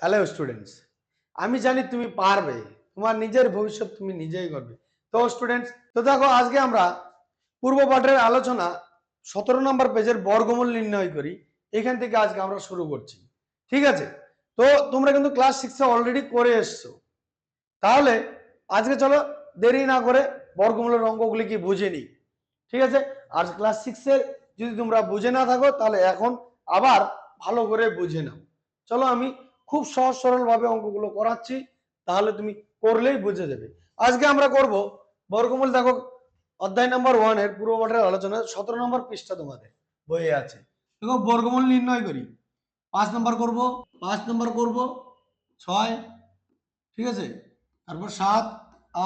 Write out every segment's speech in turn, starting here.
Hello students, আমি জানি তুমি পারবে, তোমার নিজের ভবিষ্যৎ তুমি নিজেই করবে। তো স্টুডেন্টস, তো দেখো আজকে আমরা পূর্ব পাঠের আলোচনা 17 নম্বর পেজের বর্গমূল নির্ণয় করি, এখান থেকে আজকে আমরা শুরু করছি। ঠিক আছে? তো তোমরা কিন্তু ক্লাস 6-এ অলরেডি করে এসছো, তাহলে আজকে চলো দেরি না করে বর্গমূলের অঙ্কগুলি কি বুঝে নিই। ঠিক আছে? আর ক্লাস 6-এর যদি তোমরা বুঝে না থাকো তাহলে এখন আবার ভালো করে বুঝে নাও। চলো আমি খুব সহজ সরল ভাবে অঙ্কগুলো করাচ্ছি, তাহলে তুমি করলেই বুঝে যাবে। আজকে আমরা করব বর্গমূল। দেখো অধ্যায় নম্বর 1 এর পূর্ব পাঠের আলোচনা 17 নম্বর পৃষ্ঠা তোমাদের বইয়ে আছে। দেখো বর্গমূল নির্ণয় করি। 5 নম্বর করব, 5 নম্বর করব 6, ঠিক আছে, তারপর 7,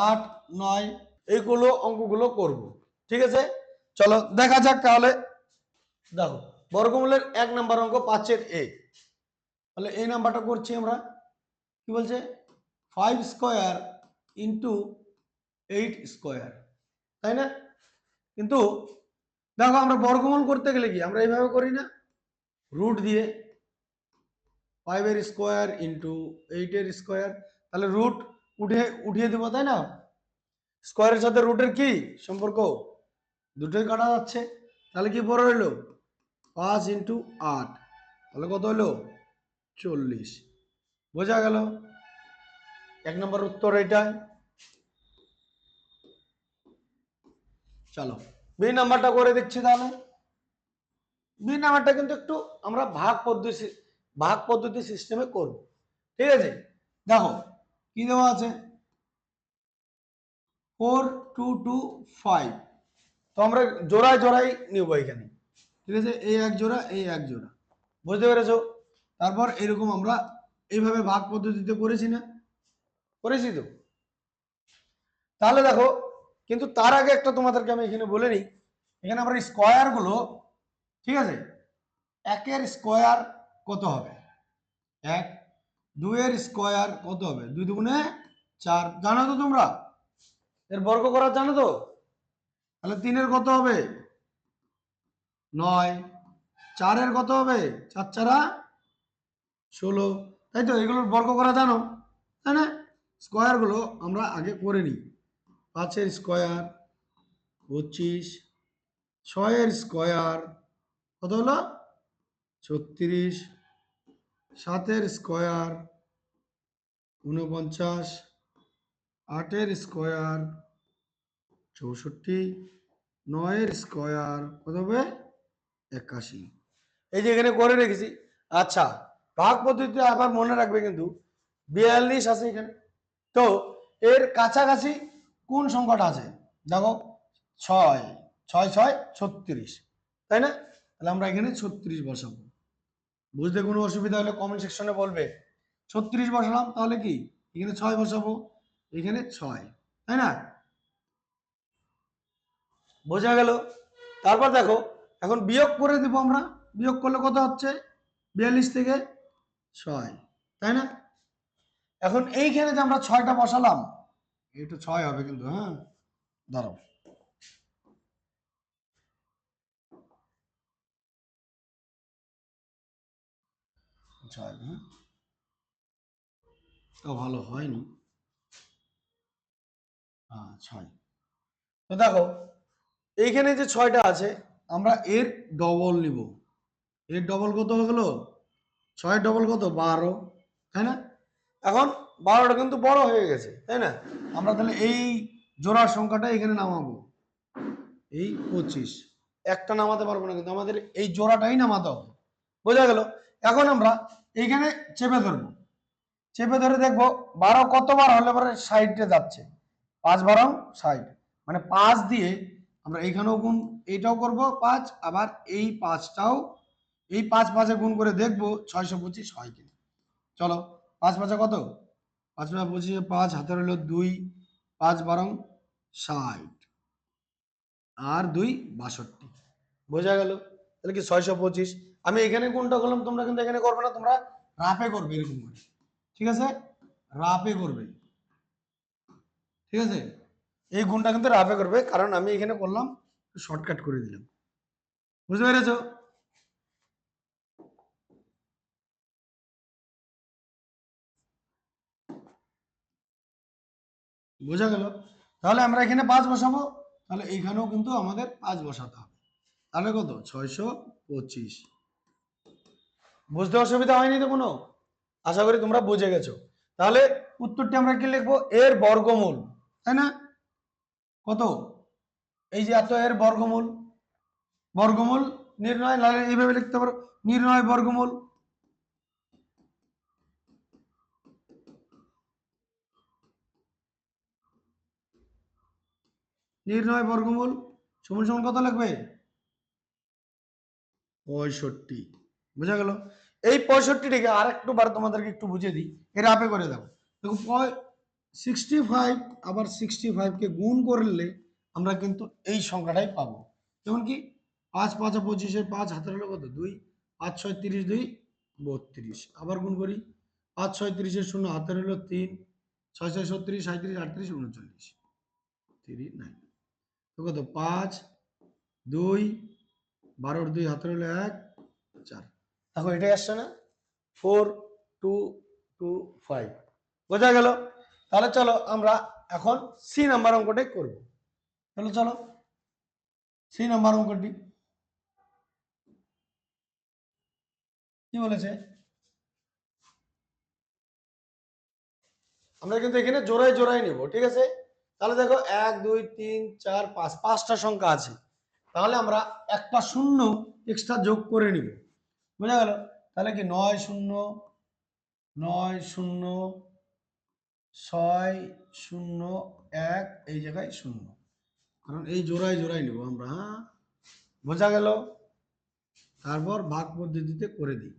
8, 9 এইগুলো অঙ্কগুলো করব। ঠিক আছে, চলো দেখা যাক তাহলে। দেখো বর্গমূলের 1 নম্বর অঙ্ক 5-এর এ, তাহলে এই নাম্বারটা করছি আমরা। কি বলছে? 5 স্কোয়ার ইন্টু 8 স্কোয়ার, তাই না? কিন্তু দেখো আমরা বর্গমূল করতে গেলে কি আমরা এইভাবে করি না, রুট দিয়ে 5 এর স্কোয়ার ইন্টু 8 এর স্কোয়ার, তাহলে রুট উঠিয়ে দেবো, তাই না? স্কোয়ারের সাথে রুটের কি সম্পর্ক? দুটোই কাটা যাচ্ছে, তাহলে কি বড় হইলো 5 ইন্টু 8, তাহলে কত হলো 40। বোঝা গেল? 1 নম্বর উত্তর এটাই। চলো বি নাম্বারটা করে দিচ্ছি তাহলে। বি নাম্বারটা কিন্তু একটু আমরা ভাগ পদ্ধতি সিস্টেমে করব। ঠিক আছে, দেখো কি দেওয়া আছে, 4 2 2 5, তো আমরা জোড়ায় জোড়ায় নিব এখানে। ঠিক আছে, এই এক জোড়া, এই এক জোড়া, বুঝতে পেরেছো? তারপর এরকম আমরা এইভাবে ভাগ পদ্ধতিতে করেছি না, করেছি তো? তাহলে দেখো, কিন্তু তার আগে একটা তোমাদেরকে আমি এখানে বলে নিই, এখানে আমরা স্কোয়ার গুলো, ঠিক আছে, 1 এর স্কোয়ার কত হবে 1, 2 এর স্কোয়ার কত হবে 2 দুগুণে 4, জানো তো তোমরা? এর বর্গ করা জানো তো? তাহলে 3 এর কত হবে 9, 4 এর কত হবে 4 4 16, তাই তো? এগুলোর বর্গ করা জানো, তাই না? স্কোয়ার গুলো আমরা আগে করে নিই। 5 এর স্কোয়ার 25, 6 এর স্কোয়ার কত হলো 36, 7 এর স্কোয়ার 49, 8 এর স্কোয়ার 64, 9 এর স্কোয়ার কত হবে 81। এই যে এখানে করে রেখেছি। আচ্ছা, ভাগ পদ্ধতিতে আবার মনে রাখবে কিন্তু 42 আছে এখানে। তো এর কাছাকাছি কোন সংখ্যাটা আছে? দেখো 6, 6 6 36, তাই না? তাহলে আমরা এখানে 36 বসাবো। বুঝতে কোনো অসুবিধা হলে কমেন্ট সেকশনে বলবে। 36 বসালাম, তাহলে কি এখানে 6 বসাবো, এখানে 6, তাই না? বোঝা গেল? তারপর দেখো এখন বিয়োগ করে দেবো আমরা। বিয়োগ করলে কত হচ্ছে 42 থেকে 6, তাই না? এখন এইখানে যে আমরা 6টা বসালাম, এটা 6 হবে কিন্তু, হ্যাঁ দাঁড়াও, ছয়, হ্যাঁ তো ভালো হয়নি, হ্যাঁ 6। তো দেখো এইখানে যে 6টা আছে, আমরা এর ডবল নিব। এর ডবল কত হয়ে গেল 6 ডবল কত 12, তাই না? এখন 12টা কিন্তু বড় হয়ে গেছে, তাই না? আমরা তাহলে এই জোড়ার সংখ্যাটা এখানে নামাবো, এই 25। একটা নামাতে পারবো না, কিন্তু আমাদের এই জোড়াটাই নামাতে হবে। বোঝা গেল? এখন আমরা এইখানে চেপে ধরবো, চেপে ধরে দেখবো 12 কতবার হলে পরে 60-এ যাচ্ছে। 5 12 60, মানে 5 দিয়ে আমরা এইখানেও গুণ, এইটাও করব 5, আবার এই 5টাও, এই 5 5-এ গুণ করে দেখবো 625 হয় কিনা। চলো 5 5-এ কত, 5 5 25, 5 হাতের হলো 2, 5 12 60, আর 2 62। বোঝা গেল? তাহলে কি 625। আমি এখানে কোনটা করলাম, তোমরা কিন্তু এখানে করবে না, তোমরা রাফে করবে এরকম করে। ঠিক আছে, রাফে করবে। ঠিক আছে, এই গুণটা কিন্তু রাফে করবে, কারণ আমি এখানে করলাম শর্টকাট করে দিলাম। বুঝতে পেরেছো? বোঝা গেল? তাহলে আমরা এখানে 5 বসাবো, তাহলে এইখানেও কিন্তু আমাদের 5 বসাতে হবে। তাহলে কত? 625। বুঝতে অসুবিধা হয়নি তো কোনো? আশা করি তোমরা বুঝে গেছো। তাহলে উত্তরটি আমরা কি লিখবো? এর বর্গমূল, তাই না? কত? এই যে এত এর বর্গমূল, বর্গমূল নির্ণয়, নাহলে এইভাবে লিখতে পারো, নির্ণয় বর্গমূল। নির্ণয় বর্গমূল সমান সমান কত লাগবে? 65। বোঝা গেল? এই 65টিকে আর একটু বার তোমাদেরকে একটু বুঝিয়ে দিই, এর আপে করে দাও। দেখো 65 আবার 65কে গুণ করলে আমরা কিন্তু এই সংখ্যাটাই পাবো। যেমন কি 5 5 25, 5 হাতের হলো কত? 2, 5 6 30, 2 32। আবার গুণ করি, 5 6 30 শূন্য হাতের হলো 3, 6 6 37, 37 38 39, 39। তো কত? 5 2 12 2 হাতের হলো 1 4। দেখো এটাই আসছে না? 4 2 2 5। বোঝা গেল? তাহলে চলো আমরা এখন সি নাম্বার অঙ্কটাই করব। চলো চলো সি নাম্বার অঙ্কটি কি বলেছে? আমরা কিন্তু এখানে জোড়ায় জোড়ায় নেব, ঠিক আছে? তাহলে দেখো 1 2 3 4 5, 5টা সংখ্যা আছে। তাহলে আমরা একটা শূন্য এক্সট্রা যোগ করে নিব। বোঝা গেল? তাহলে কি 9 0 9 0 6 0 1, এই জায়গায় 0, কারণ এই জোড়ায় জোড়ায় নেব আমরা। হ্যাঁ, বোঝা গেল? তারপর ভাগ পদ্ধতিতে করে দিই।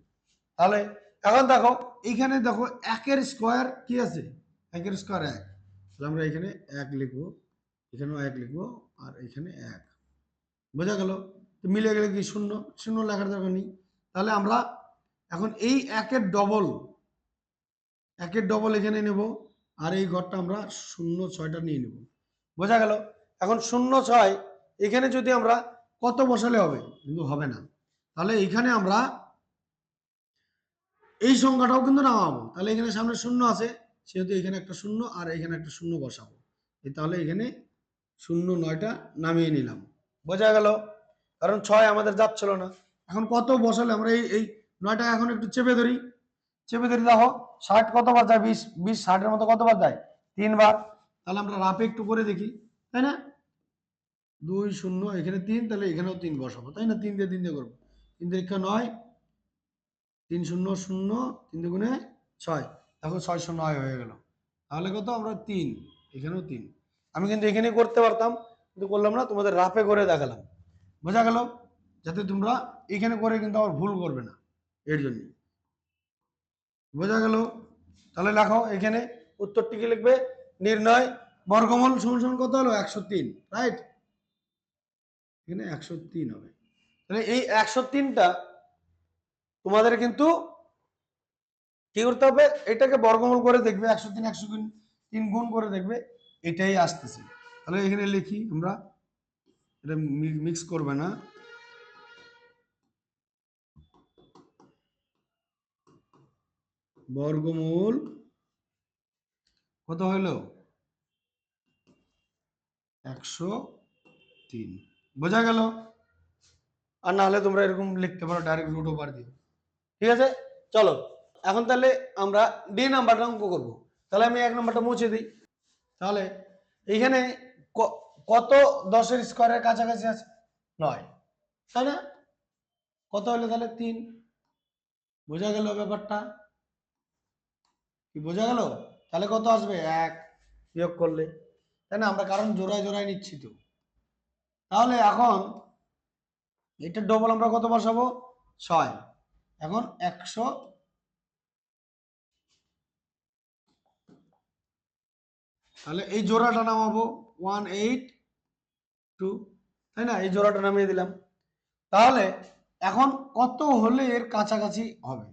তাহলে এখন দেখো এইখানে দেখো একের স্কোয়ার কি আছে? একের স্কোয়ার 1, তাহলে আমরা এখানে 1 লিখবো, এখানেও 1 লিখবো, আর এখানে 1। বোঝা গেল? তো মিলে গেলে কি 0, 0 লেখার দরকার নেই। তাহলে আমরা এখন এই একের ডবল, একের ডবল এখানে নেব, আর এই ঘরটা আমরা 0 6টা নিয়ে নেব। বোঝা গেল? এখন 0 6 এখানে যদি আমরা কত বসালে হবে? কিন্তু হবে না। তাহলে এখানে আমরা এই সংখ্যাটাও কিন্তু নামাবো। তাহলে এখানে সামনে 0 আছে, সেহেতু এখানে একটা 0 আর এখানে একটা 0 বসাবো। তাহলে এখানে 0 9টা নামিয়ে নিলাম। বোঝা গেল? কারণ 6 আমাদের যাচ্ছিল না। এখন কত বসালে আমরা এই 9টা এখন একটু চেপে ধরি, চেপে ধরি। দেখো 60 কতবার যায়? 20, 20 60-এর মতো কতবার যায়? 3 বার। তাহলে আমরা রাফে একটু করে দেখি, তাই না? 2 0 এখানে 3, তাহলে এখানেও 3 বসাবো, তাই না? 3 দিয়ে 3 দিয়ে করবো, 3 দিয়ে 9, 3 0 0, 3 দুগুণে 6, দেখো 609 হয়ে গেল। তাহলে কত? আমরা 3, এখানেও 3। আমি কিন্তু এখানেই করতে পারতাম, কিন্তু করলাম না, তোমাদের রাফে করে দেখালাম। বোঝা গেল? যাতে তোমরা এখানে করে কিন্তু আবার ভুল করবে না, এর জন্য। বোঝা গেল? তাহলে লেখো এখানে উত্তরটি কি লিখবে? নির্ণয় বর্গমূল সমান সমান কত হলো? 103, রাইট? এখানে 103 হবে। তাহলে এই 103টা তোমাদের কিন্তু কি করতে হবে? এটাকে বর্গমূল করে দেখবে, 103 103 গুণ করে দেখবে এটাই আসতেছে। তাহলে এখানে লিখি আমরা, এটা মিক্স করবে না। বর্গমূল কত হলো? 103। বোঝা গেল? আর না হলে তোমরা এরকম লিখতে পারো ডাইরেক্ট রুট ওভার দিয়ে। ঠিক আছে, চলো এখন তাহলে আমরা ডি নাম্বারটা অঙ্ক করবো। তাহলে আমি 1 নাম্বারটা মুছে দিই। তাহলে এইখানে কত 10-এর স্কোয়ারের কাছাকাছি আছে? 9, তাই না? কত হলো তাহলে? 3। বোঝা গেল ব্যাপারটা? কি বোঝা গেল? তাহলে কত আসবে? 1 বিয়োগ করলে, তাই না? আমরা কারণ জোড়ায় জোড়ায় নিচ্ছি তো। তাহলে এখন এটা ডবল আমরা কত বসাবো? 6। এখন 100, তাহলে এই জোড়াটা নামাবো 182, তাই না? এই জোড়াটা নামিয়ে দিলাম। তাহলে এখন কত হলে এর কাছাকাছি হবে?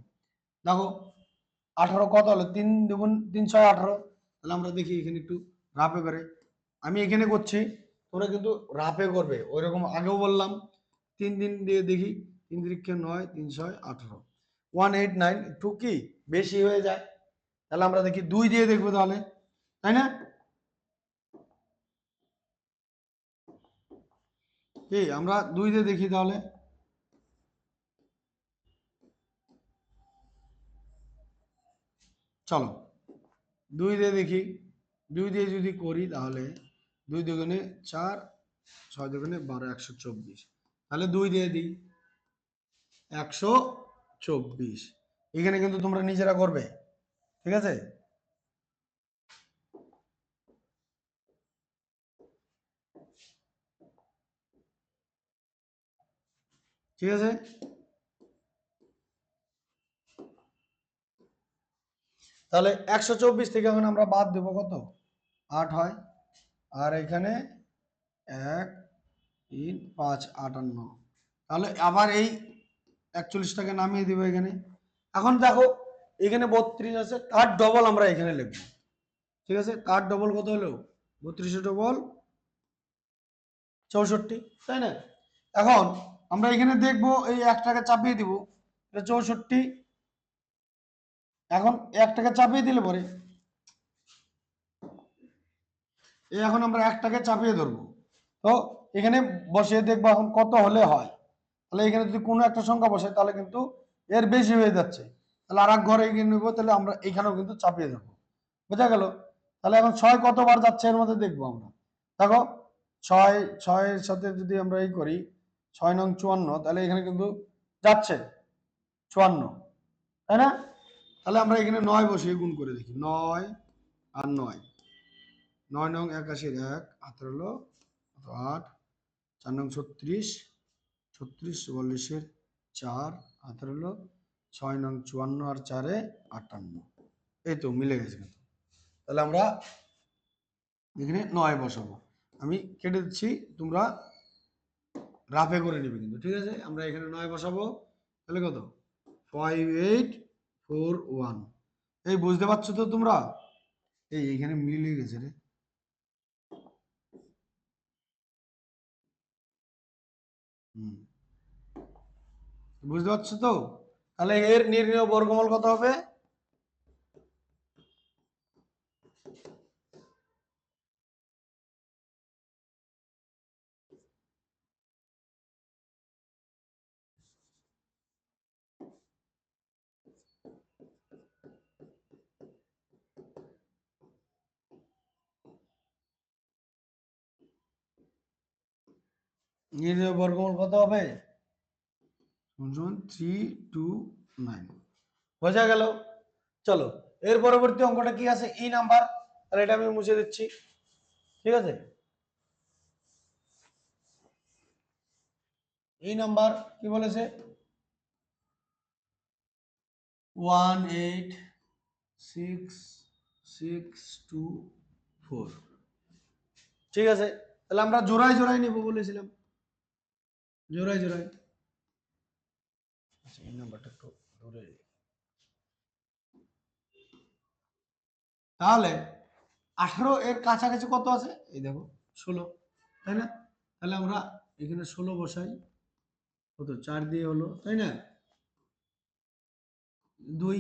দেখো 18 কত হলো? 3 দুগুণ 3 6 18। তাহলে আমরা দেখি এখানে একটু রাফে করে, আমি এখানে করছি, তোমরা কিন্তু রাফে করবে। ওইরকম আগেও বললাম, 3 দিন দিয়ে দেখি, 3 3 9, 3 6 18, 189 একটু কি বেশি হয়ে যায়। তাহলে আমরা দেখি 2 দিয়ে দেখবো তাহলে, তাই না? কি আমরা 2 দিয়ে দেখি তাহলে। চলো 2 দিয়ে দেখি। 2 দিয়ে যদি করি তাহলে 2 দুগুণে 4, 6 দুগুণে 12, 124। তাহলে 2 দিয়ে দিই, 124। এখানে কিন্তু তোমরা নিজেরা করবে, ঠিক আছে? ঠিক আছে, তাহলে 124 থেকে এখন আমরা বাদ দেব কত, 8 হয়। আর এখানে 1, 3, 5, 58। তাহলে আবার এই 41টাকে নামিয়ে দিব এখানে। এখন দেখো এখানে 32 আছে, তার ডবল আমরা এখানে লিখবো, ঠিক আছে? তার ডবল কত হলো, 32 ডবল 64, তাই না? এখন আমরা এখানে দেখবো এই 1টাকে চাপিয়ে দিব, এটা 64। এখন 1টাকে চাপিয়ে দিলে পরে এখন আমরা 1টাকে চাপিয়ে ধরবো। তো এখানে বসিয়ে দেখবো এখন কত হলে হয়। তাহলে এখানে যদি কোনো একটা সংখ্যা বসে তাহলে কিন্তু এর বেশি হয়ে যাচ্ছে, তাহলে আর এক ঘরে এগিয়ে নেবো, তাহলে আমরা এখানেও কিন্তু চাপিয়ে দেবো। বোঝা গেল? তাহলে এখন 6 কতবার যাচ্ছে এর মধ্যে দেখবো আমরা। দেখো 6 এর সাথে যদি আমরা এই করি 6 নং 54, তাহলে এখানে কিন্তু যাচ্ছে 54, তাই না? তাহলে আমরা এখানে 9 বসিয়ে গুণ করে দেখি, 9 আর 9, 9 নং 81 1 হাতের হলো 8, 4 নং 36, 36 44 4 হাতের হলো 6 নং 54 আর 4 58। এই তো মিলে গেছে কিন্তু। তাহলে আমরা এখানে 9 বসাবো, আমি কেটে দিচ্ছি, তোমরা রাফে করে নিবে কিন্তু, ঠিক আছে? আমরা এখানে 9 বসাবো, তাহলে কত, 5841। এই বুঝতে পারছো তো তোমরা? এইখানে মিলে গেছে রে। বুঝতে পারছো তো? তাহলে এর নির্ণেয় বর্গমূল কত হবে, নির্ণেয় বর্গমূল কত হবে, 329। বোঝা গেল? চলো এর পরবর্তী অঙ্কটা কি আছে, ই নাম্বার, তাহলে এটা আমি মুছে দিচ্ছি, ঠিক আছে? এই নাম্বার কি বলেছে, 18662 ঠিক আছে? তাহলে আমরা জোড়ায় জোড়ায় নেব বলেছিলাম, জোড়ায় জোড়ায়। আচ্ছা এই নাম্বারটা একটু ধরে, তাহলে 18 এর কাছাকাছি কত আছে, এই দেখো 16, তাই না? তাহলে আমরা এখানে 16 বসাই, কত 4 দিয়ে হলো, তাই না? 2,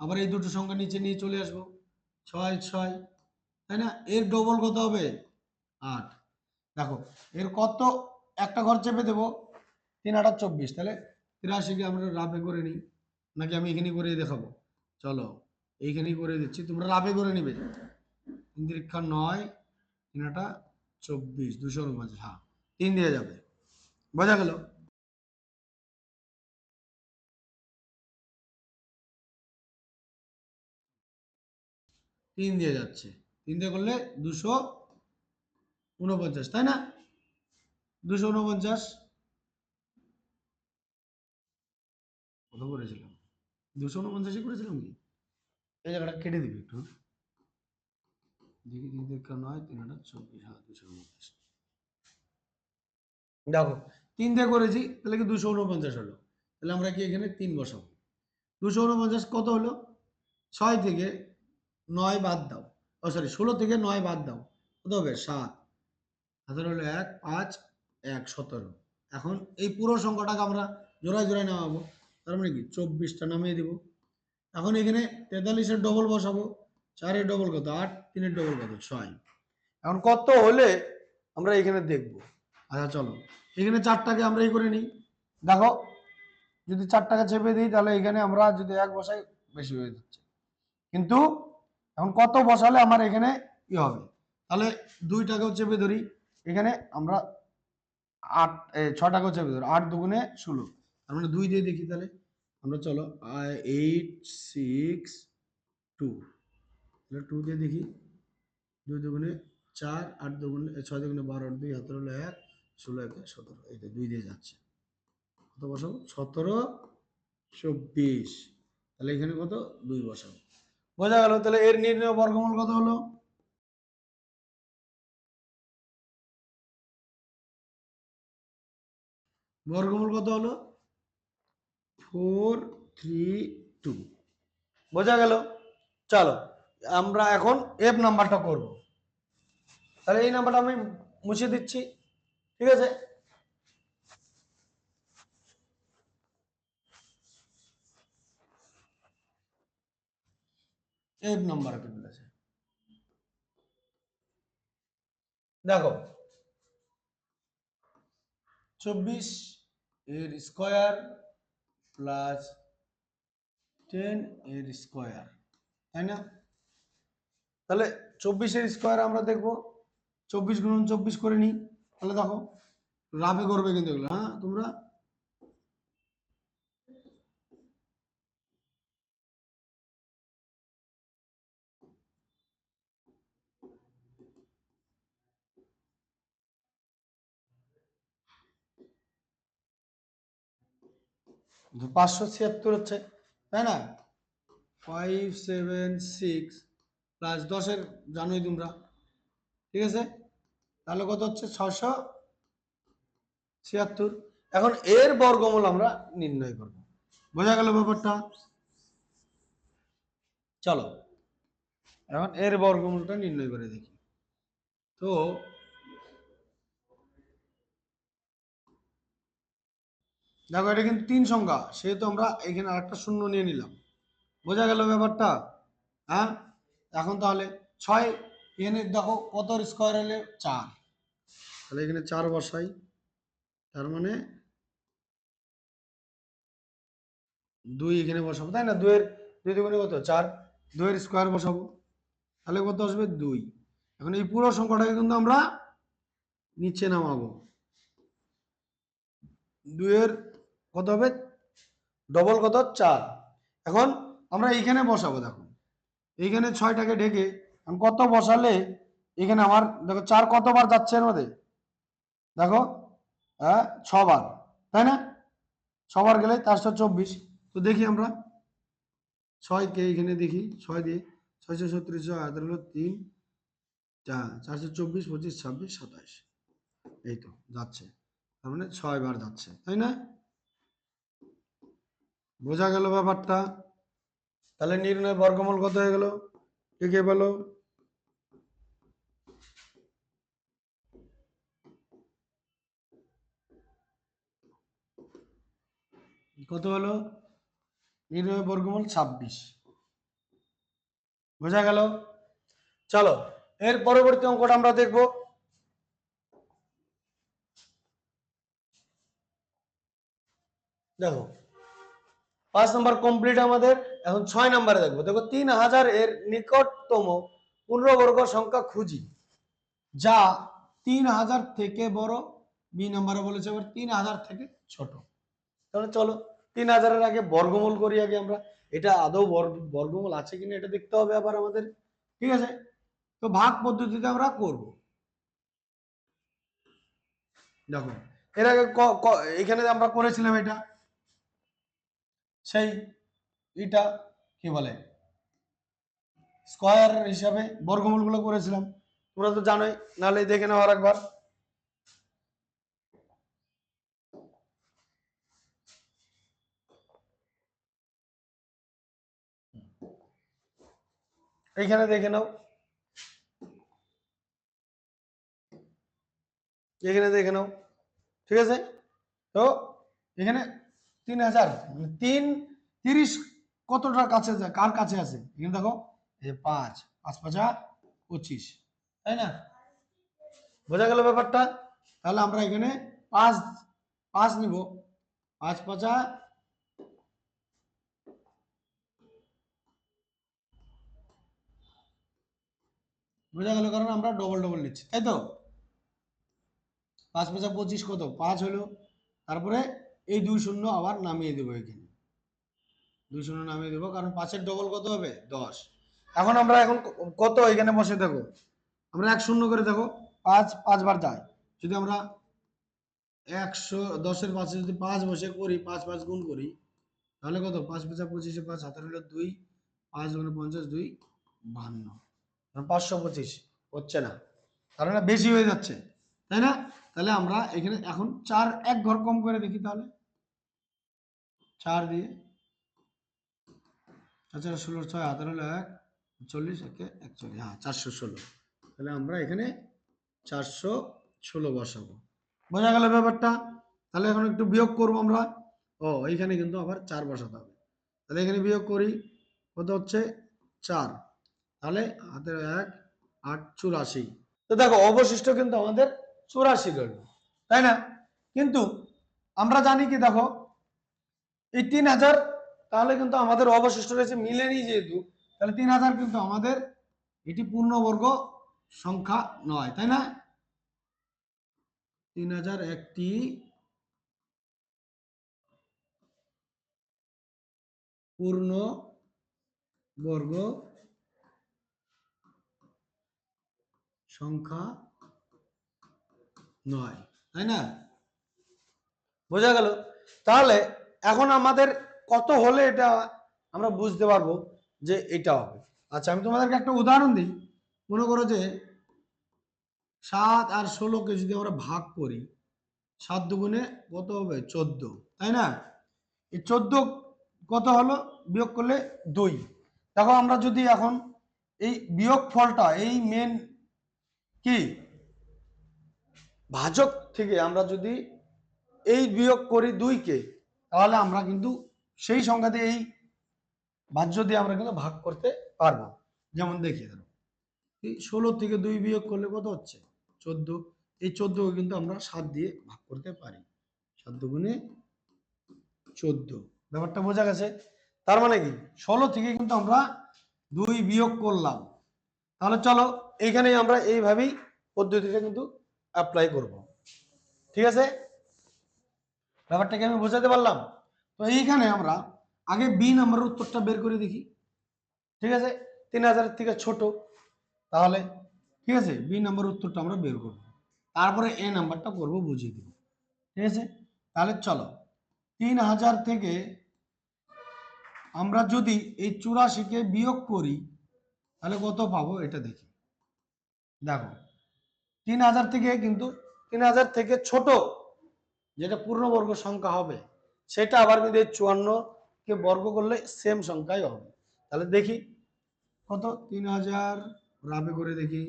আবার এই দুটো সংখ্যা নিচে নিয়ে চলে আসবো, 6 6, তাই না? এর ডবল কত হবে, 8। দেখো এর কত, একটা ঘর চেপে দেবো, 3 8 24, তাহলে 83কে আমরা রাফে করে নিই, নাকি আমি এখানে করে দেখাবো? চলো এইখানেই করে দিচ্ছি, তোমরা রাফে করে নিবে। 3 3 9, 3 8 24, 249, হ্যাঁ 3 দিয়ে যাবে। বোঝা গেল? তিন দিয়ে যাচ্ছে, 3 দিয়ে করলে 249, তাই না? 249 কত করেছিলাম, 249 করেছিলাম কি, এই জায়গাটা কেটে দিবি একটু, দেখি 3 3 9 3 8 24, হ্যাঁ 249। দেখো 3 দিয়ে করেছি, তাহলে কি 249 হলো, তাহলে আমরা কি এখানে 3 বসাবো। 249 কত হলো, 6 থেকে 9 বাদ দাও, ও সরি 16 থেকে 9 বাদ দাও, কত হবে 7, হাতের হলো 1 5 1 17। এখন এই পুরো সংখ্যাটাকে আমরা জোড়ায় জোড়ায় নামাবো, তার মানে কি 24টা নামিয়ে দিব। এখন এখানে 43-এর ডবল বসাবো, 4-এর ডবল কত 8, 3-এর ডবল কত 6। এখন কত হলে আমরা এখানে দেখবো, আচ্ছা চলো এখানে 4টাকে আমরা এই করে নিই। দেখো যদি 4টাকে চেপে দিই তাহলে এখানে আমরা যদি 1 বসাই বেশি হয়ে যাচ্ছে, কিন্তু এখন কত বসালে আমার এখানে ই হবে, তাহলে 2টাকেও চেপে ধরি, এখানে আমরা 6টাকেও চেপে ধরি, 8 দুগুণে 16, তার মানে 2 দিয়ে দেখি তাহলে আমরা, চলো 8 6 2, তাহলে 2 দিয়ে দেখি, 2 দুগুণে 4, 8 দুগুণে 6 দুগুণে 12, 2 হাতের হলো 1, 16 1 17, এই তো 2 দিয়ে যাচ্ছে, কত বসাবো 17 24, তাহলে এখানে কত 2 বসাবো। বোঝা গেল? তাহলে এর নির্ণয় বর্গমূল কত হলো? বর্গমূল কত হলো? 432। বোঝা গেল? চলো আমরা এখন এফ নাম্বারটা করব। তাহলে এই নাম্বারটা আমি মুছে দিচ্ছি, ঠিক আছে? এফ নাম্বার কি বলেছে দেখো, 24 এর স্কয়ার প্লাস 10 এর স্কয়ার, তাই না? তাহলে 24 এর স্কয়ার আমরা দেখব, 24 গুণন 24 করে নিই, তাহলে দেখো রাফে করবে কিন্তু এগুলো, হ্যাঁ তোমরা। তো 576 হচ্ছে, তাই না? 576 প্লাস 10-এর জানোই তোমরা, ঠিক আছে? তাহলে কত হচ্ছে 676। এখন এর বর্গমূল আমরা নির্ণয় করব। বোঝা গেল ব্যাপারটা? চলো এখন এর বর্গমূলটা নির্ণয় করে দেখি। তো দেখো এটা কিন্তু 3 সংখ্যা, সেহেতু আমরা এখানে আরেকটা শূন্য নিয়ে নিলাম। বোঝা গেল ব্যাপারটা? হ্যাঁ, এখন তাহলে 6, এখানে দেখো কত স্কয়ার হলে 4, তাহলে এখানে 4 বসাই, তার মানে 2 এখানে বসাবো, তাই না? 2 এর 2 দুগুণে কত 4, 2 এর স্কয়ার বসাবো, তাহলে কত আসবে 2। এখন এই পুরো সংখ্যাটাকে কিন্তু আমরা নিচে নামাবো, 2 এর কত হবে ডবল কত 4। এখন আমরা এইখানে বসাবো, দেখো এইখানে 6টাকে ঢেকে এখন কত বসালে এখানে আমার দেখো 4 কতবার যাচ্ছে এর মধ্যে, দেখো হ্যাঁ 6 বার, তাই না? 6 বার গেলে 424। তো দেখি আমরা 6 কে এখানে দেখি, 6 দিয়ে 636 হাতের হলো 3, 424 25 26 27, এই তো যাচ্ছে, তার মানে 6 বার যাচ্ছে, তাই না? বোঝা গেল ব্যাপারটা? তাহলে নির্ণয় বর্গমূল কত হয়ে গেল, কে বলো? কত হলো নির্ণয় বর্গমূল? 26। বোঝা গেল? চলো এর পরবর্তী অঙ্কটা আমরা দেখব। দেখো 5 নম্বর কমপ্লিট আমাদের, এখন 6 নম্বরে দেখবো। দেখো 3000 এর নিকটতম পূর্ণবর্গ সংখ্যা খুঁজি যা 3000 থেকে বড়, বি নম্বরে বলেছে আবার 3000 থেকে ছোট। তাহলে চলো 3000 এর আগে বর্গমূল করি আগে আমরা, এটা আদৌ বর্গমূল আছে কিনা এটা দেখতে হবে আবার আমাদের, ঠিক আছে? তো ভাগ পদ্ধতিতে আমরা করব। দেখো এর আগে এখানে আমরা করেছিলাম এটা, সেই এটা কি বলে স্কয়ার হিসাবে বর্গমূল গুলো করেছিলাম, তোমরা তো জানোই, নাহলে দেখে নাও আর একবার। এইখানে দেখে নাও, এখানে দেখে নাও, ঠিক আছে? তো এখানে 3000 তিন 30 কতটার কাছে যায়, কার কাছে আছে এখানে দেখো, এই যে 5 5 5 25, তাই না? বোঝা গেল ব্যাপারটা? তাহলে আমরা এখানে পাঁচ পাঁচ নিব, পাঁচ পাঁচা বোঝা গেল, কারণ আমরা ডবল ডবল নিচ্ছি, তাই তো। পাঁচ পাঁচা 25, কত 5 হলো। তারপরে এই 2 শূন্য আবার নামিয়ে দেবো, এখানে 2 শূন্য নামিয়ে দেবো, কারণ 5-এর ডবল কত হবে 10। এখন আমরা কত এখানে বসে দেখো, আমরা 1 শূন্য করে দেখো, 5 5 বার যায়। যদি আমরা 110-এর পাশে যদি 5 বসে করি, 5 5 গুণ করি, তাহলে কত, 5 5 25, 5 হাতের হলো 2, 5 গুণে 50, 2 52, 525 হচ্ছে না, কারণ বেশি হয়ে যাচ্ছে, তাই না। তাহলে আমরা এখানে এখন 4 এক ঘর কম করে দেখি, তাহলে 4 দিয়ে 4 16 6 হাতের হলো 1 40 একে 41, হ্যাঁ 416। তাহলে আমরা এখানে 416 বসাবো। বোঝা গেল ব্যাপারটা। তাহলে এখন একটু বিয়োগ করবো আমরা। এইখানে কিন্তু আবার 4 বসাতে হবে। তাহলে এখানে বিয়োগ করি, কত হচ্ছে 4, তাহলে হাতের 1 8 84। তো দেখো অবশিষ্ট কিন্তু আমাদের 84 রইল, তাই না। কিন্তু আমরা জানি কি, দেখো এই 3000, তাহলে কিন্তু আমাদের অবশিষ্ট রয়েছে মিলেনি যেহেতু, তাহলে 3000 কিন্তু আমাদের এটি পূর্ণবর্গ সংখ্যা নয়, তাই না। 3000 একটি পূর্ণ বর্গ সংখ্যা নয়, তাই না। বোঝা গেল। তাহলে এখন আমাদের কত হলে এটা আমরা বুঝতে পারবো যে এটা হবে। আচ্ছা, আমি তোমাদেরকে একটা উদাহরণ দিই। মনে করো যে 7 আর 16কে যদি আমরা ভাগ করি, 7 দুগুণে কত হবে 14, তাই না। এই 14 কত হলো, বিয়োগ করলে 2। দেখো আমরা যদি এখন এই বিয়োগ ফলটা, এই মেন কি ভাজক থেকে আমরা যদি এই বিয়োগ করি 2কে, তাহলে আমরা কিন্তু সেই সংখ্যা দিয়ে এই ভাজ্য দিয়ে আমরা কিন্তু ভাগ করতে পারবো। যেমন দেখি, ধরো এই 16 থেকে 2 বিয়োগ করলে কত হচ্ছে 14। এই 14কে কিন্তু আমরা 7 দিয়ে ভাগ করতে পারি, 7 দুগুণে 14। ব্যাপারটা বোঝা গেছে। তার মানে কি 16 থেকে কিন্তু আমরা 2 বিয়োগ করলাম। তাহলে চলো এইখানেই আমরা এইভাবেই পদ্ধতিটা কিন্তু অ্যাপ্লাই করব। ঠিক আছে, ব্যাপারটাকে আমি বোঝাতে পারলাম। তো এইখানে আমরা আগে বি নাম্বারের উত্তরটা বের করে দেখি। ঠিক আছে, 3000 থেকে ছোট, তাহলে ঠিক আছে বি নাম্বার উত্তরটা আমরা বের করব, তারপরে এ নাম্বারটা করব, বুঝিয়ে দেব। ঠিক আছে, তাহলে চলো 3000 থেকে আমরা যদি এই 84কে বিয়োগ করি, তাহলে কত পাবো এটা দেখি। দেখো 3000 থেকে কিন্তু 3000 থেকে ছোট যেটা পূর্ণবর্গ সংখ্যা হবে, সেটা আবার কিন্তু এই 54কে বর্গ করলে সেম সংখ্যাই হবে। তাহলে দেখি কত, 3000 রাবে করে দেখি,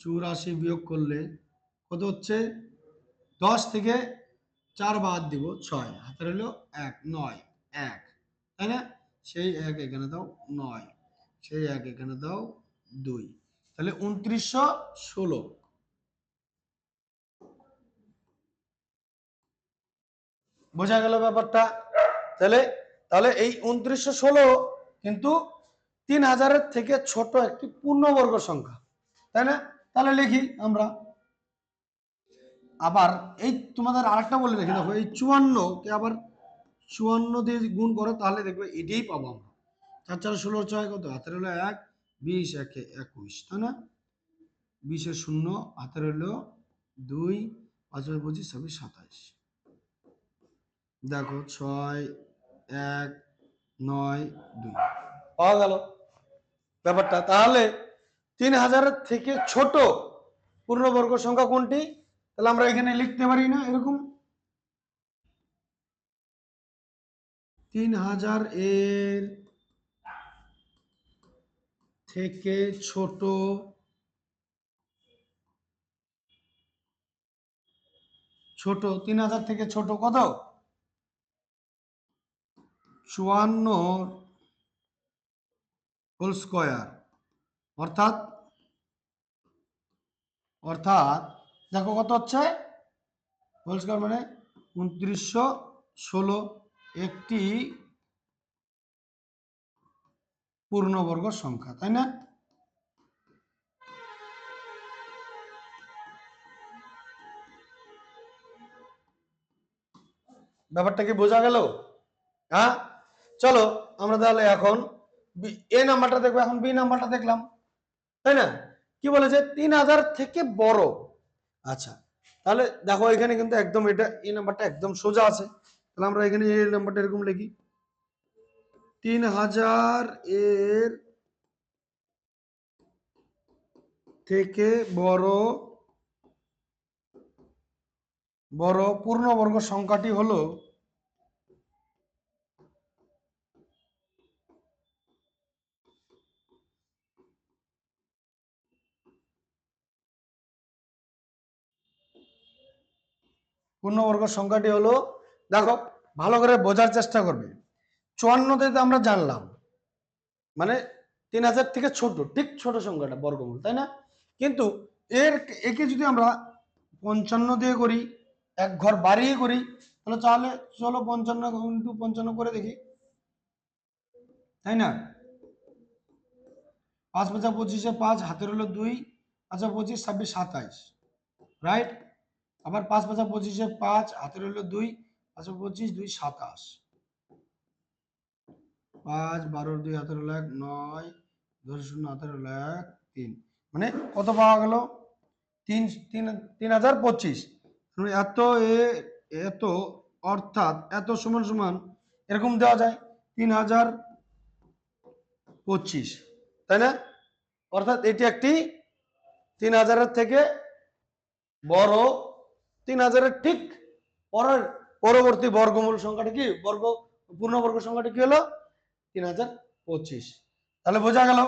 84 বিয়োগ করলে কত হচ্ছে, 10 থেকে 4 বাদ দিব 6, হাতের হলো 1 9 1, তাই না। সেই 1 এখানে দাও 9, সেই 1 এখানে দাও 2, তাহলে 2916। বোঝা গেল ব্যাপারটা। তাহলে তাহলে এই 2916 কিন্তু 3000-এর থেকে ছোট একটি পূর্ণবর্গ সংখ্যা, তাই না। তাহলে লিখি আমরা। আবার এই তোমাদের আরেকটা বলে রেখে দেখো, এই 54কে আবার 54 দিয়ে গুণ করো, তাহলে দেখবে এটাই পাবো আমরা। 4 4 16 6 কত, হাতের হলো 1 20 1 21, তাই না। 20-এর 0 হাতের হলো 2 5 25 26 27। দেখো 6 1 9 2 পাওয়া গেল ব্যাপারটা। তাহলে 3000-এর থেকে ছোট পূর্ণবর্গ সংখ্যা কোনটি, তাহলে আমরা এখানে লিখতে পারি না এরকম, 3000 এর থেকে ছোট ছোট 3000 থেকে ছোট কত, 54 হোল স্কয়ার, অর্থাৎ অর্থাৎ দেখো কত হচ্ছে হোল স্কয়ার মানে 2916 একটি পূর্ণবর্গ সংখ্যা, তাই না? ব্যাপারটা কি বোঝা গেল? হ্যাঁ, চলো আমরা তাহলে এখন এ নাম্বারটা দেখবো, এখন বি নাম্বারটা দেখলাম, তাই না? কি বলেছে 3000 থেকে বড়। আচ্ছা, তাহলে দেখো এখানে কিন্তু একদম এটা এই নাম্বারটা একদম সোজা আছে। তাহলে আমরা এখানে এই নাম্বারটা এরকম লিখি, 3000 এর থেকে বড় বড় পূর্ণবর্গ সংখ্যাটি হলো পূর্ণবর্গ সংখ্যাটি হলো, দেখো ভালো করে বোঝার চেষ্টা করবে। 54তে তো আমরা জানলাম মানে 3000 থেকে ছোট, ঠিক ছোট সংখ্যাটা বর্গমূল, তাই না? কিন্তু একে যদি আমরা 55 দিয়ে করি, এক ঘর বাড়িয়ে করি, তাহলে চলো 55 × 55 করে দেখি, তাই না? 5 × 5 = 25, 5 হাতের হলো 2, আচ্ছা 25, 26, 27, রাইট? আবার 5 × 5 = 5 হাতের হলো 2, আচ্ছা 25, 2, 27, 5 12 2 হাতের হলো 1, 9 10 0 হাতের হলো 1, 3, মানে কত পাওয়া গেল? 3025। এত এত অর্থাৎ এত সমান সমান এরকম দেওয়া যায় 3025, তাই না? অর্থাৎ এটি একটি 3000-এর থেকে বড়, 3000-এর ঠিক পরবর্তী বর্গমূল সংখ্যাটি কি, পূর্ণবর্গ সংখ্যাটি কি হলো 3025। তাহলে বোঝা গেল,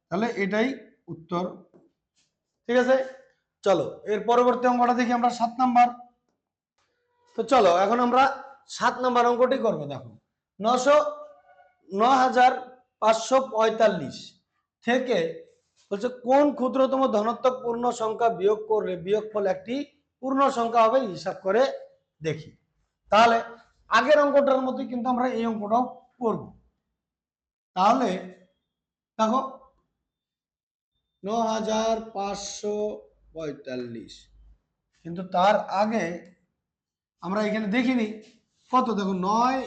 তাহলে এটাই উত্তর। ঠিক আছে, চলো এর পরবর্তী অঙ্কটা দেখি আমরা, 7 নাম্বার। তো চলো এখন আমরা 7 নাম্বার অঙ্কটি করবো। দেখো 9545 থেকে বলছে কোন ক্ষুদ্রতম ধনাত্মক পূর্ণ সংখ্যা বিয়োগ করলে বিয়োগফল একটি পূর্ণ সংখ্যা হবে, হিসাব করে দেখি। তাহলে আগের অঙ্কটার মধ্যে কিন্তু আমরা এই অঙ্কটাও করব। তাহলে দেখো 9545, কিন্তু তার আগে আমরা এখানে দেখিনি কত, দেখো 9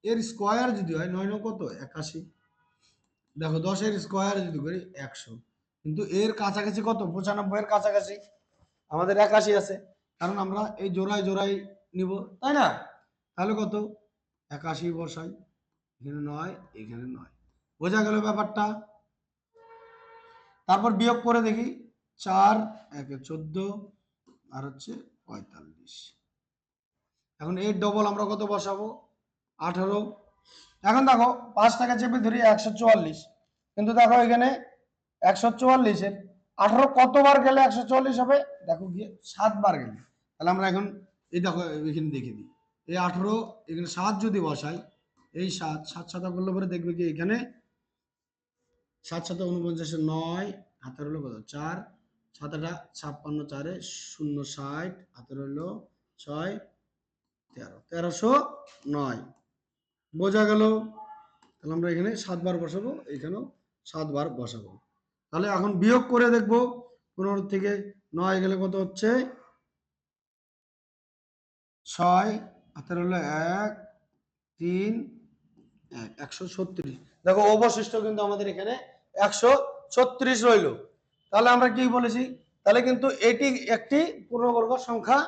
এর স্কয়ার যদি হয়, 9 9 কত 81, দেখো 10 এর স্কয়ার যদি করি 100, কিন্তু এর কাছাকাছি কত 95 এর কাছাকাছি আমাদের 81 আছে, কারণ আমরা এই জোড়ায় জোড়ায় নিব, তাই না? তাহলে কত 81 বসাই, এখানে 9 এখানে 9, বোঝা গেল ব্যাপারটা? তারপর বিয়োগ করে দেখি, 4 1 14 আর হচ্ছে 45, এখন এর ডবল আমরা কত বসাবো 18। এখন দেখো 5 টাকা চেপে ধরি 144, কিন্তু দেখো এখানে 144-এর 18 কতবার গেলে 144 হবে, দেখো গিয়ে 7 বার গেলে। তাহলে আমরা এখন এই দেখো এখানে দেখে দিই, এই 18 এখানে 7 যদি বসাই, এই 7 7 7 করলে পরে দেখবে কি এখানে 7 7 49, 9 হাতের হলো কত 4, 7 8 56, 4 0 60 হাতের হলো 6 13, 1309, বোঝা গেল? তাহলে আমরা এখানে 7 বার বসাবো, এখানেও 7 বার বসাবো। তাহলে এখন বিয়োগ করে দেখবো, 15 থেকে 9 গেলে কত হচ্ছে 6 হাতের হলো 1 3 1 136, দেখো অবশিষ্ট কিন্তু আমাদের এখানে 136 রইল। তাহলে আমরা কি বলেছি, তাহলে কিন্তু এটি একটি পূর্ণবর্গ সংখ্যা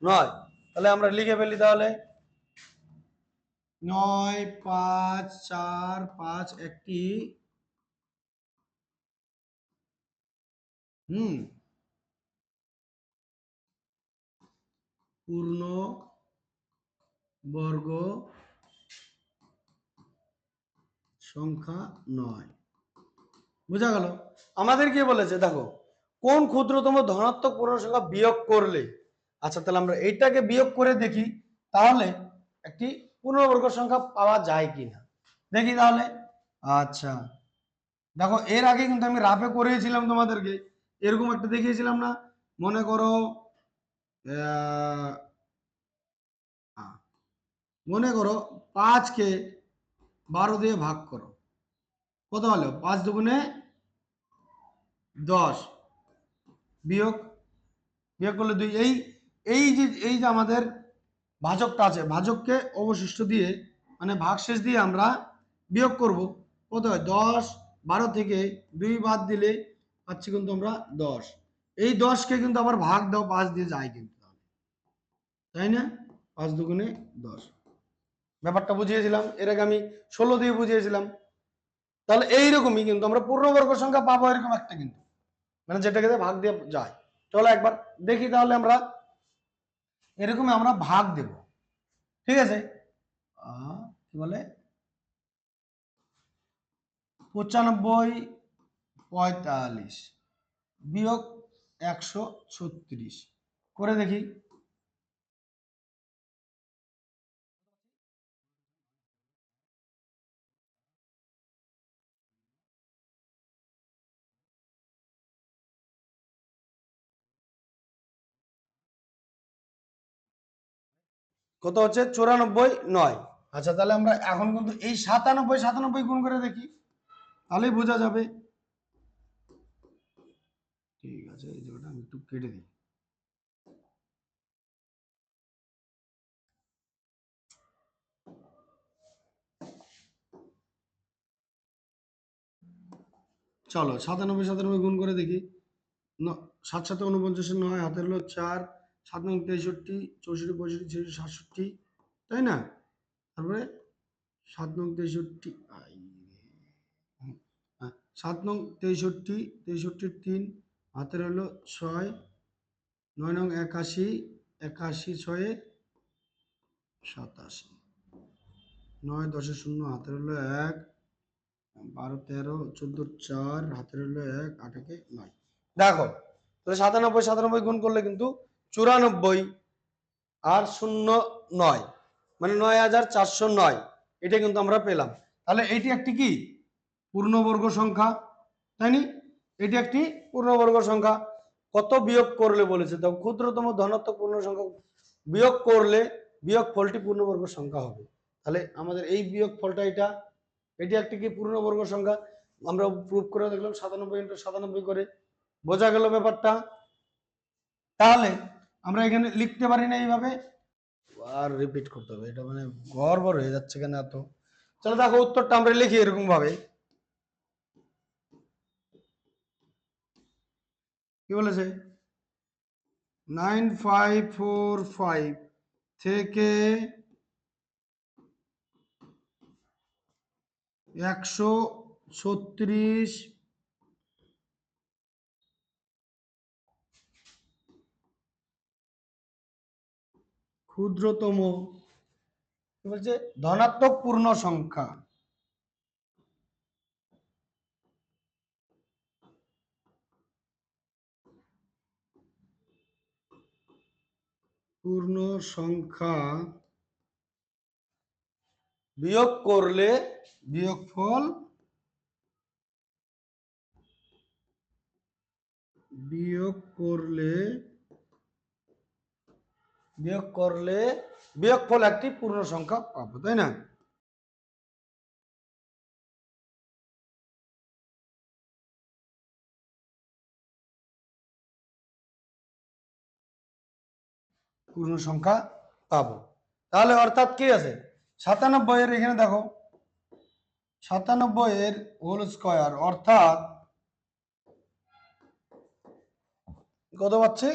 নয়। তাহলে আমরা লিখে ফেলি, তাহলে 9 5 4 5 একটি পূর্ণ বর্গ সংখ্যা নয়। বোঝা গেল? আমাদের কি বলেছে দেখো, কোন ক্ষুদ্রতম ধনাত্মক পূর্ণ সংখ্যা বিয়োগ করলে, আচ্ছা তাহলে আমরা এইটাকে বিয়োগ করে দেখি, তাহলে একটি পূর্ণবর্গ সংখ্যা পাওয়া যায় কিনা দেখি তাহলে। আচ্ছা দেখো এর আগে কিন্তু আমি রাফে করেছিলাম তোমাদেরকে, এরকম একটা দেখিয়েছিলাম না, মনে করো মনে করো 5কে 12 দিয়ে ভাগ করো, কত হলো? 5 দুগুণে 10, বিয়োগ বিয়োগ করলে 2। এই যে আমাদের ভাজকটা আছে, ভাজককে অবশিষ্ট দিয়ে মানে ভাগশেষ দিয়ে আমরা বিয়োগ করব। কত হয়? 10, 12 থেকে 2 বাদ দিলে পাচ্ছি কিন্তু আমরা 10। এই 10কে কিন্তু আবার ভাগ দাও 5 দিয়ে যায় কিন্তু, তাই না? 5 দুগুণে 10, ব্যাপারটা বুঝিয়েছিলাম এর আগে আমি 16 দিয়ে বুঝিয়েছিলাম। তাহলে এইরকমই কিন্তু আমরা পূর্ণবর্গ সংখ্যা পাবো, এরকম একটা কিন্তু, মানে যেটাকে ভাগ দিয়ে যায়। চলো একবার দেখি তাহলে আমরা এরকম আমরা ভাগ দেব, ঠিক আছে? কি বলে 95 45 বিয়োগ 136 করে দেখি। কত হচ্ছে? 94 9। আচ্ছা তাহলে আমরা এখন কিন্তু এই 97 97 গুণ করে দেখি, তাহলেই বোঝা যাবে। ঠিক আছে, এই জায়গাটা আমি একটু কেটে দিই। চলো 97 97 গুণ করে দেখি। 7 7 49, 9 হাতের হলো 4, 7 9 63, 64 65 66 67, তাই না? তারপরে 7 9 63, 7 নং 63, 63 3 হাতের হলো 6, 9 নং 81, 81 6 87, 9 10 0 হাতের হলো 1, 12 13 14 4 হাতের হলো 1, 8 একে 9। দেখো তাহলে 97 97 গুণ করলে কিন্তু 94 আর 0 9 মানে 9409, এটা কিন্তু আমরা পেলাম। তাহলে এটি একটি কি পূর্ণবর্গ সংখ্যা, তাই নি? এটি একটি পূর্ণবর্গ সংখ্যা। কত বিয়োগ করলে বলেছে? তো ক্ষুদ্রতম ধনাত্মক পূর্ণ সংখ্যা বিয়োগ করলে বিয়োগ ফলটি পূর্ণবর্গ সংখ্যা হবে। তাহলে আমাদের এই বিয়োগ ফলটা এটি একটি কি পূর্ণবর্গ সংখ্যা। আমরা প্রুফ করে দেখলাম 97 × 97 করে, বোঝা গেল ব্যাপারটা? তাহলে আমরা এখানে লিখতে পারি না এইভাবে, আর রিপিট করতে হবে, এটা মানে গড়বড় হয়ে যাচ্ছে কেন এত। চলো দেখো উত্তরটা আমরা লিখি এরকম ভাবে। কি বলেছে? 9545 থেকে 136 ক্ষুদ্রতম, কি বলছে? ধনাত্মক পূর্ণ সংখ্যা, পূর্ণ সংখ্যা বিয়োগ করলে বিয়োগফল বিয়োগ করলে বিয়োগফল একটি পূর্ণ সংখ্যা পাবো, তাই না? পূর্ণ সংখ্যা পাবো। তাহলে অর্থাৎ কি আছে? 97 এর এখানে দেখো 97 এর হোল স্কয়ার অর্থাৎ কত পাচ্ছি?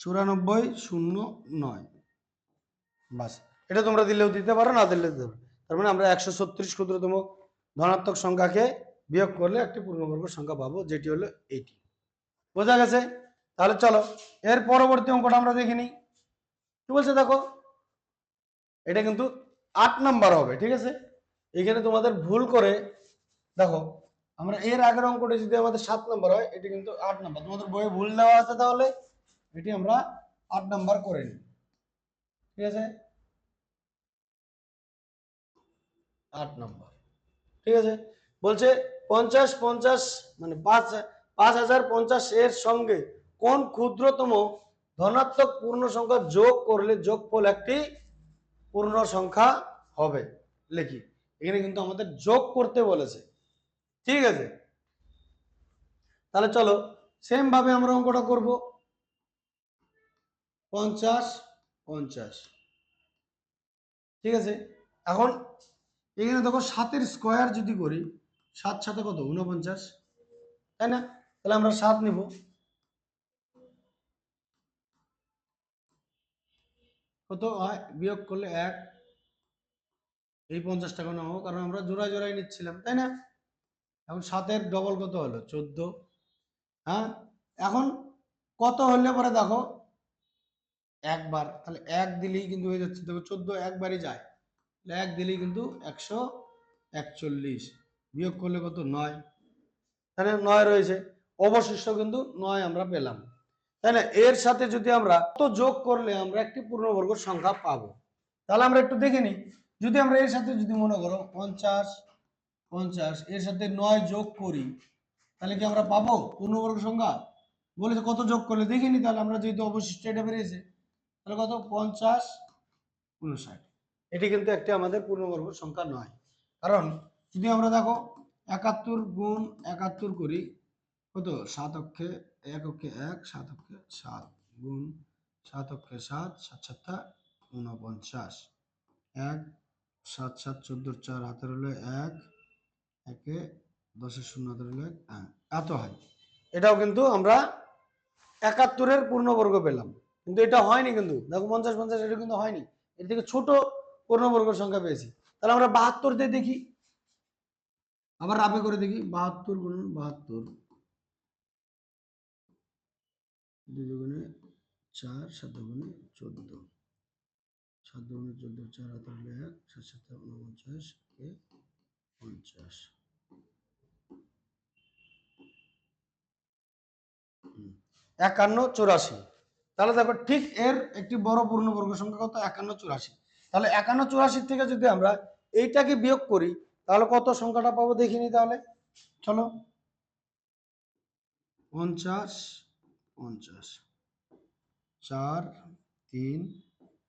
9409। বাস, এটা তোমরা দিলেও দিতে পারো, না দিলেও দিতে পারো। তার মানে আমরা 136 ক্ষুদ্রতম ধনাত্মক সংখ্যাকে বিয়োগ করলে একটি পূর্ণবর্গ সংখ্যা পাবো, যেটি হলো এইটি। বোঝা গেছে? তাহলে চলো এর পরবর্তী অঙ্কটা আমরা দেখে নিই। কি বলছে দেখো, এটা কিন্তু 8 নাম্বার হবে, ঠিক আছে? এখানে তোমাদের ভুল করে দেখো, আমরা এর আগের অঙ্কটা যদি আমাদের 7 নাম্বার হয়, এটি কিন্তু 8 নাম্বার। তোমাদের বইয়ে ভুল দেওয়া আছে, তাহলে এটি আমরা 8 নাম্বার করে নিই, ঠিক আছে? 8 নাম্বার, ঠিক আছে? বলছে 50 50 মানে 5050 এর সঙ্গে কোন ক্ষুদ্রতম ধনাত্মক পূর্ণ সংখ্যা যোগ করলে যোগফল একটি পূর্ণ সংখ্যা হবে। লিখি, এখানে কিন্তু আমাদের যোগ করতে বলেছে, ঠিক আছে। তাহলে চলো সেম ভাবে আমরা অঙ্কটা করব। 50 50, ঠিক আছে। এখন এখানে দেখো 7 এর স্কয়ার যদি করি, 7 সাথে কত 49, তাই না? তাহলে আমরা 7 নিব, কত হয় বিয়োগ করলে 1, এই 50 টাকা নাও, কারণ আমরা জোড়ায় জোড়ায় নিচ্ছিলাম, তাই না? এখন 7 এর ডবল কত হলো 14। হ্যাঁ, এখন কত হলে পরে দেখো একবার, তাহলে 1 দিলেই কিন্তু হয়ে যাচ্ছে, দেখো 14 একবারই যায়, 1 দিলেই কিন্তু 141, বিয়োগ করলে কত 9, তাহলে 9 রয়েছে, অবশিষ্ট কিন্তু 9 আমরা পেলাম, তাই না? এর সাথে যদি আমরা কত যোগ করলে আমরা একটি পূর্ণবর্গ সংখ্যা পাবো, তাহলে আমরা একটু দেখে নিই। যদি আমরা এর সাথে যদি মনে করো 50 50 এর সাথে 9 যোগ করি, তাহলে কি আমরা পাবো পূর্ণবর্গ সংখ্যা? বলেছে কত যোগ করলে, দেখে নি। তাহলে আমরা যেহেতু অবশিষ্ট এটা বেরিয়েছে, তাহলে কত 50 59, এটি কিন্তু একটি আমাদের পূর্ণবর্গ সংখ্যা নয়। কারণ যদি আমরা দেখো 71 গুণ 71 করি, কত 7 অক্ষে 1 অক্ষে 1, 7 অক্ষে 7 গুণ 7 অক্ষে 7, 7 7 49, 1 7 7 14 4 হাতের হলে 1, একে 10 এর শূন্য হাতের হলে এত হয়। এটাও কিন্তু আমরা 71 এর পূর্ণবর্গ পেলাম, কিন্তু এটা হয়নি, কিন্তু দেখো 50 50 এটা কিন্তু হয়নি, এর থেকে ছোট পূর্ণবর্গ সংখ্যা পেয়েছি। তাহলে আমরা 72 দিয়ে দেখি, আবার রাবে করে দেখি, 72 গুণ 72, 2 গুণে 4, 7 গুণে 14, 7 গুণে 14, 4 হাতে হলে 1, 7 7 49, 50, 51 84। তাহলে দেখো ঠিক এর একটি বড় পূর্ণবর্গ সংখ্যা কত 51 84। তাহলে 51 84 থেকে যদি আমরা এইটাকে বিয়োগ করি, তাহলে কত সংখ্যাটা পাবো দেখিনি। তাহলে চলো 50 50, 4 3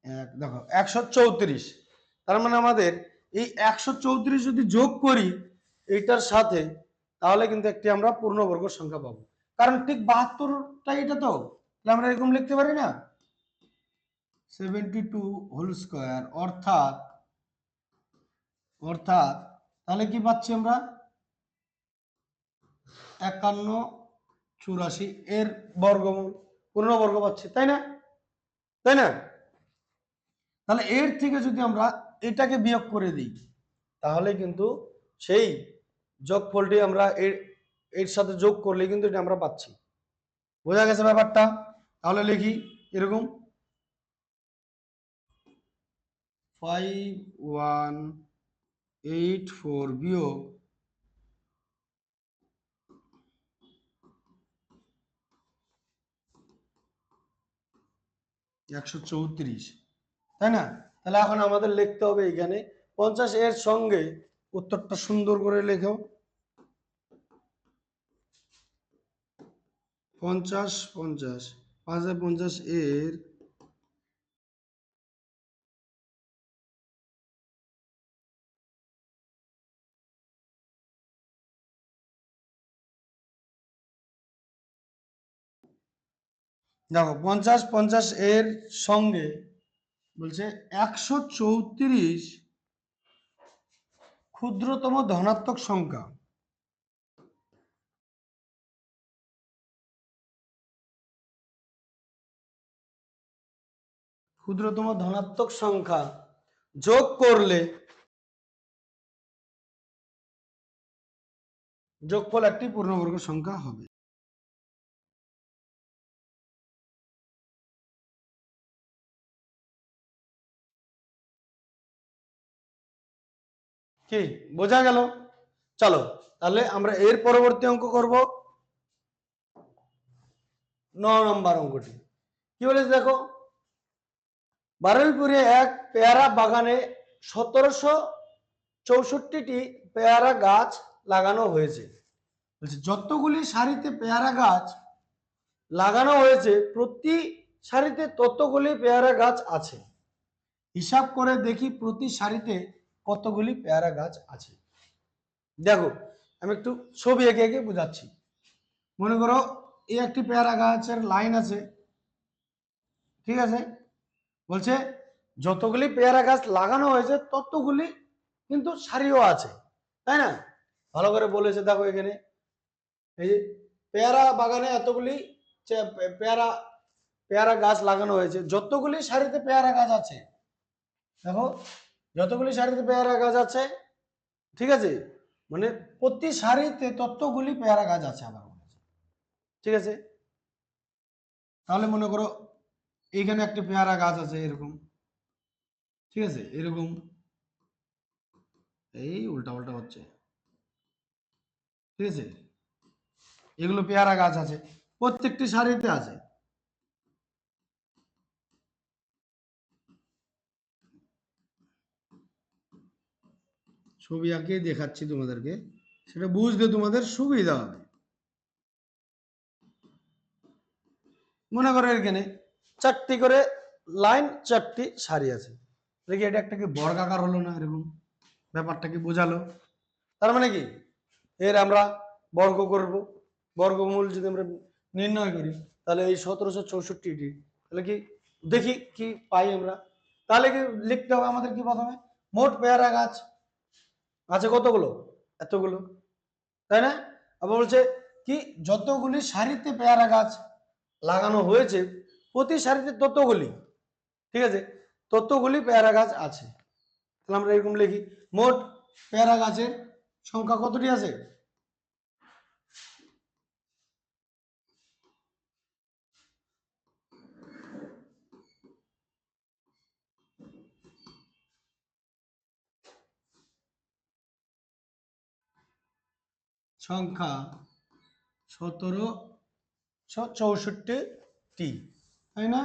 1, দেখো 134। তার মানে আমাদের এই 134 যদি যোগ করি এইটার সাথে, তাহলে কিন্তু একটি আমরা পূর্ণবর্গ সংখ্যা পাবো। কারণ ঠিক 72টাই এটা, তো তাহলে আমরা এরকম লিখতে পারি না, 72 হোল স্কয়ার, অর্থাৎ অর্থাৎ তাহলে কি পাচ্ছি আমরা 51 84 এর বর্গমূল, পূর্ণবর্গ পাচ্ছি, তাই না? তাই না? তাহলে এর থেকে যদি আমরা এটাকে বিয়োগ করে দিই, তাহলে কিন্তু সেই যোগফলটি আমরা এর সাথে যোগ করলে কিন্তু এটা আমরা পাচ্ছি। বোঝা গেছে ব্যাপারটা? তাহলে লিখি এরকম 5184 বিয়োগ 134, তাই না? তাহলে এখন আমাদের লিখতে হবে এখানে 50 এর সঙ্গে উত্তরটা সুন্দর করে লেখো, 50 50, 550 এর দেখো 50 50 এর সঙ্গে বলছে 134 ক্ষুদ্রতম ধনাত্মক সংখ্যা, ক্ষুদ্রতম ধনাত্মক সংখ্যা যোগ করলে যোগফল একটি পূর্ণবর্গ সংখ্যা হবে। কি বোঝা গেল? চলো তাহলে আমরা এর পরবর্তী অঙ্ক করব, 9 নম্বর অঙ্কটি। কি বলেছে দেখো, বারুইপুরে এক পেয়ারা বাগানে 1764টি পেয়ারা গাছ লাগানো হয়েছে। বলছে যতগুলি সারিতে পেয়ারা গাছ লাগানো হয়েছে, প্রতি সারিতে ততগুলি পেয়ারা গাছ আছে। হিসাব করে দেখি প্রতি সারিতে কতগুলি পেয়ারা গাছ আছে। দেখো আমি একটু ছবি এঁকে এঁকে বোঝাচ্ছি। মনে করো এই একটি পেয়ারা গাছের লাইন আছে, ঠিক আছে? বলছে যতগুলি পেয়ারা গাছ লাগানো হয়েছে ততগুলি কিন্তু সারিও আছে, তাই না? ভালো করে বলেছে, দেখো এখানে এই যে পেয়ারা বাগানে এতগুলি পেয়ারা পেয়ারা গাছ লাগানো হয়েছে, যতগুলি সারিতে পেয়ারা গাছ আছে, দেখো যতগুলি সারিতে পেয়ারা গাছ আছে, ঠিক আছে, মানে প্রতি সারিতে ততগুলি পেয়ারা গাছ আছে আমার মনে আছে, ঠিক আছে? তাহলে মনে করো এইখানে একটা পেয়ারা গাছ আছে এরকম, ঠিক আছে, এরকম এই উল্টা উল্টা হচ্ছে, ঠিক আছে, এগুলো পেয়ারা গাছ আছে প্রত্যেকটি সারিতে আছে। ছবি আঁকিয়ে দেখাচ্ছি তোমাদেরকে, সেটা বুঝতে তোমাদের সুবিধা হবে। মনে করো এখানে চারটি করে লাইন, চারটি সারি আছে, দেখি এটা একটা কি বর্গাকার হলো না? এরকম ব্যাপারটা কি বোঝালো? তার মানে কি এর আমরা বর্গ করব, বর্গমূল যদি আমরা নির্ণয় করি তাহলে এই 1764টি, তাহলে কি দেখি কি পাই আমরা। তাহলে কি লিখতে হবে আমাদের কি প্রথমে, মোট পেয়ারা গাছ আছে কতগুলো, এতগুলো, তাই না? আবার বলছে কি যতগুলি সারিতে পেয়ারা গাছ লাগানো হয়েছে প্রতি সারিতে ততগুলি, ঠিক আছে, ততগুলি পেয়ারা গাছ আছে। তাহলে আমরা এরকম লিখি, মোট পেয়ারা গাছের সংখ্যা কতটি আছে? সংখ্যা 1764টি, তাই না?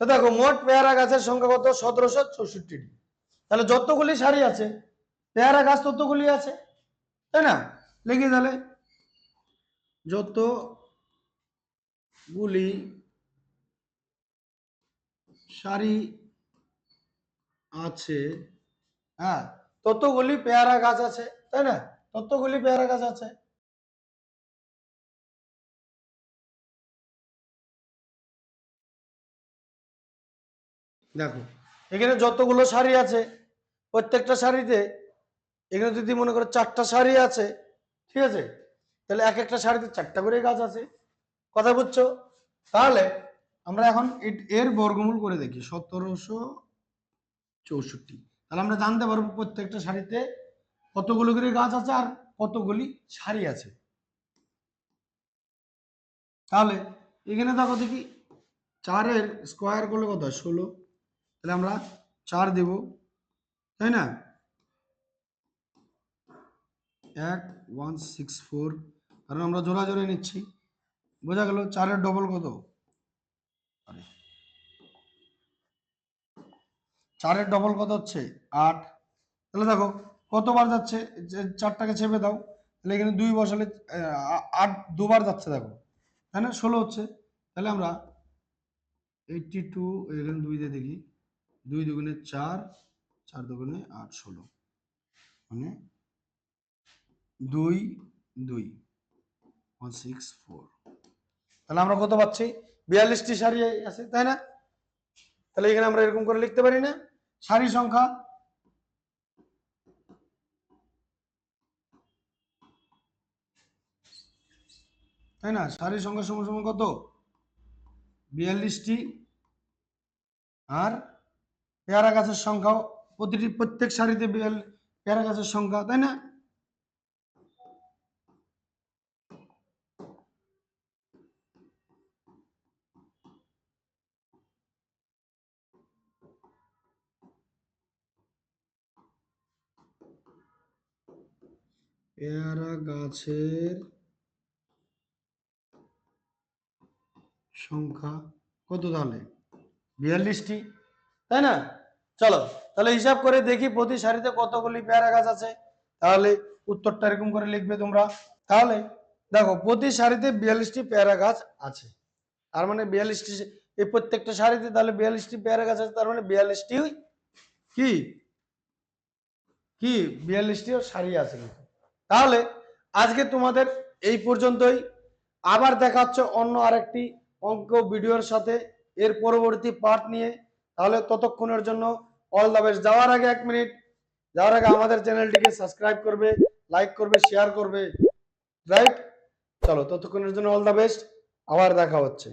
তো দেখো মোট পেয়ারা গাছের সংখ্যা কত, 1764টি। তাহলে যতগুলি সারি আছে পেয়ারা গাছ ততগুলি আছে, তাই না? লিখি তাহলে যতগুলি সারি আছে, হ্যাঁ, ততগুলি পেয়ারা গাছ আছে, তাই না? ততগুলি পেয়ারা গাছ আছে। দেখো এখানে যতগুলো সারি আছে প্রত্যেকটা সারিতে, এখানে যদি মনে করো 4টা সারি আছে, ঠিক আছে, তাহলে এক একটা সারিতে 4টা করে গাছ আছে, কথা বুঝছো? তাহলে আমরা এখন এর বর্গমূল করে দেখি 1764, তাহলে আমরা জানতে পারবো প্রত্যেকটা সারিতে কতগুলো করে গাছ আছে আর কতগুলি সারি আছে। তাহলে এখানে দেখো দেখি 4-এর স্কোয়ার করলে কত হয়, 16, তাহলে আমরা 4 দেব, তাই না? 1164, কারণ আমরা জোড়া জোড়ে নিচ্ছি, বোঝা গেল? 4-এর ডবল কত, 4-এর ডবল কত হচ্ছে 8। তাহলে দেখো কতবার যাচ্ছে, 4টাকে চেপে দাও, তাহলে এখানে 2 বসালে 8 দুবার যাচ্ছে, দেখো, তাই না? 16 হচ্ছে। তাহলে আমরা 82, এখানে 2 দিয়ে দেখি, 2 দুগুণে 4, 4 দুগুণে 8, 16, মানে 2 2 164। তাহলে আমরা কত পাচ্ছি, 42টি সারি আছে, তাই না? তাহলে এখানে আমরা এরকম করে লিখতে পারি না, সারি সংখ্যা, তাই না? সারি সংখ্যা সমান সমান কত, 42টি, আর পেয়ারা গাছের সংখ্যাও প্রত্যেক সারিতে পেয়ারা গাছের সংখ্যা, তাই না? পেয়ারা গাছের সংখ্যা কত তাহলে, 42টি, তাই না? চলো তাহলে হিসাব করে দেখি প্রতি সারিতে কতগুলি পেয়ারা গাছ আছে। তাহলে উত্তরটা এরকম করে লিখবে তোমরা। তাহলে দেখো প্রতি সারিতে 42টি পেয়ারা গাছ আছে, তার মানে 42টি, এই প্রত্যেকটা সারিতে তাহলে 42টি পেয়ারা গাছ আছে, তার মানে 42টি কি কি 42টিও সারি আছে কিন্তু। তাহলে আজকে তোমাদের এই পর্যন্তই, আবার দেখা হচ্ছে অন্য আরেকটি অঙ্ক ভিডিওর সাথে এর পরবর্তী পার্ট নিয়ে। তাহলে ততক্ষণের জন্য অল দ্য বেস্ট। যাওয়ার আগে 1 মিনিট, যাওয়ার আগে আমাদের চ্যানেলটিকে সাবস্ক্রাইব করবে, লাইক করবে, শেয়ার করবে, রাইট? চলো ততক্ষণের জন্য অল দ্য বেস্ট, আবার দেখা হচ্ছে।